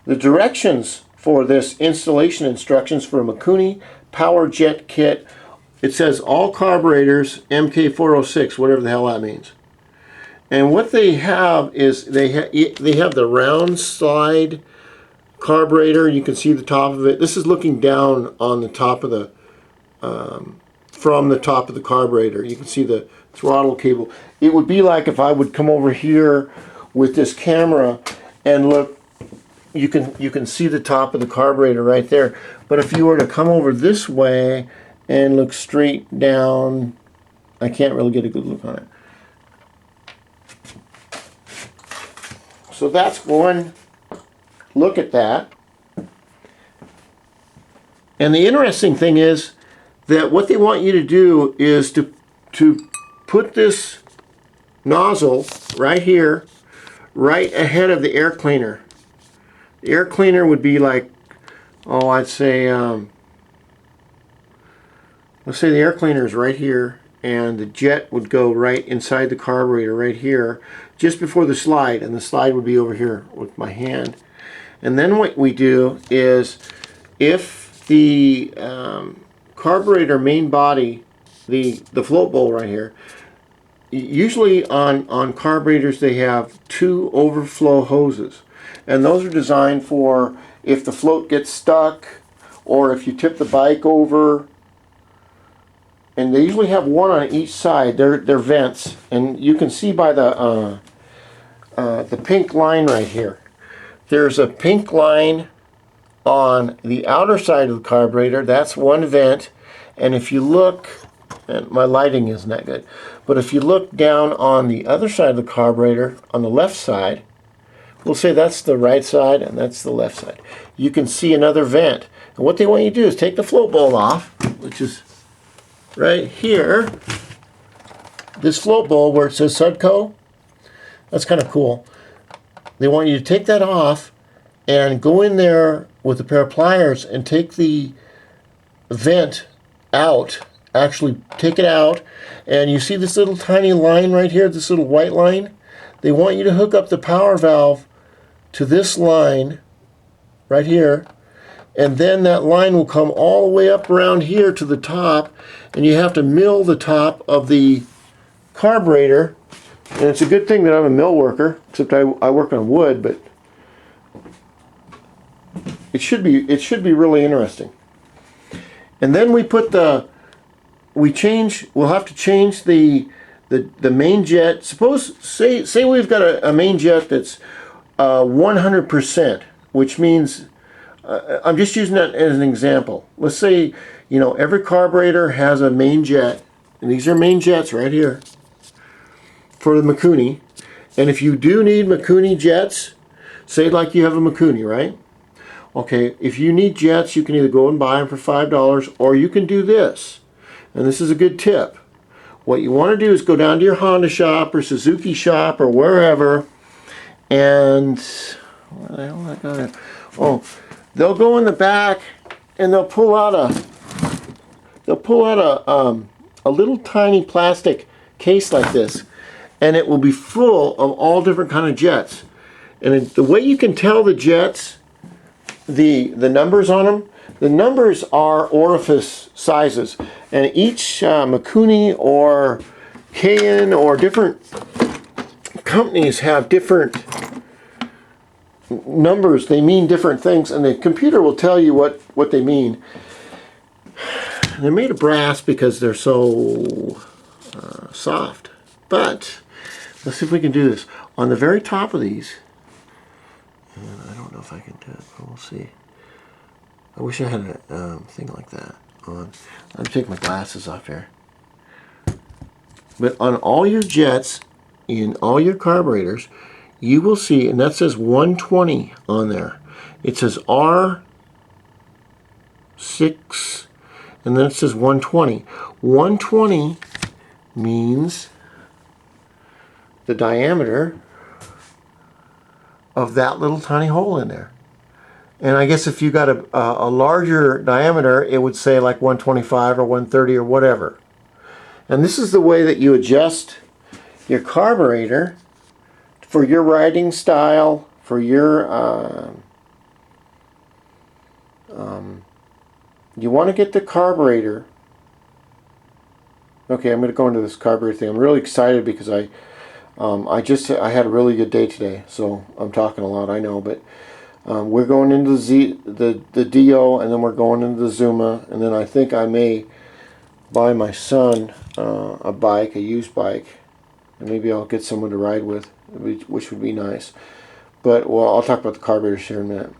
The directions for this installation instructions for a Mikuni Power Jet Kit, it says all carburetors MK406, whatever the hell that means. And what they have is they have the round slide carburetor. You can see the top of it. This is looking down on the top of the from the top of the carburetor. You can see the throttle cable. It would be like if I would come over here with this camera and look. You can see the top of the carburetor right there. But if you were to come over this way and look straight down, I can't really get a good look on it. So that's one look at that. And the interesting thing is that what they want you to do is to put this nozzle right here, right ahead of the air cleaner. The air cleaner would be like, oh, I'd say, let's say the air cleaner is right here, and the jet would go right inside the carburetor right here, just before the slide, and the slide would be over here with my hand. And then what we do is, if the carburetor main body, the float bowl right here, usually on carburetors they have 2 overflow hoses. And those are designed for if the float gets stuck or if you tip the bike over. And they usually have one on each side. They're vents. And you can see by the pink line right here. There's a pink line on the outer side of the carburetor. That's one vent. And if you look, and my lighting isn't that good, but if you look down on the other side of the carburetor, on the left side, we'll say that's the right side and that's the left side. You can see another vent. And what they want you to do is take the float bowl off, which is right here. This float bowl where it says Sudco, that's kind of cool. They want you to take that off and go in there with a pair of pliers and take the vent out. Actually take it out, and you see this little tiny line right here, this little white line? They want you to hook up the power valve to this line right here, and then that line will come all the way up around here to the top, and you have to mill the top of the carburetor. And it's a good thing that I'm a mill worker, except I work on wood, but it should be really interesting. And then we put we'll have to change the main jet. Say we've got a main jet that's 100%, which means I'm just using that as an example. Let's say, you know, every carburetor has a main jet, and these are main jets right here for the Mikuni. And if you do need Mikuni jets, say like you have a Mikuni, right? Okay, if you need jets, you can either go and buy them for $5, or you can do this. And this is a good tip. What you want to do is go down to your Honda shop or Suzuki shop or wherever, and where the hell did I go? Oh, they'll go in the back and they'll pull out a little tiny plastic case like this, and it will be full of all different kind of jets. And the way you can tell the jets, the numbers on them, the numbers are orifice sizes, and each Mikuni or Kayan or different companies have different numbers. They mean different things, and the computer will tell you what they mean. They're made of brass because they're so soft. But let's see if we can do this. On the very top of these, and I don't know if I can do it, but we'll see. I wish I had a thing like that on. Let me take my glasses off here. But on all your jets, in all your carburetors, you will see, and that says 120 on there. It says R6, and then it says 120. 120 means the diameter of that little tiny hole in there. And I guess if you got a larger diameter, it would say like 125 or 130 or whatever. And this is the way that you adjust your carburetor for your riding style, for your you want to get the carburetor. Okay, I'm going to go into this carburetor thing. I'm really excited because I had a really good day today, so I'm talking a lot, I know, but we're going into the Dio, and then we're going into the Zuma, and then I think I may buy my son a bike, a used bike, and maybe I'll get someone to ride with, which would be nice. But, well, I'll talk about the carburetors here in a minute.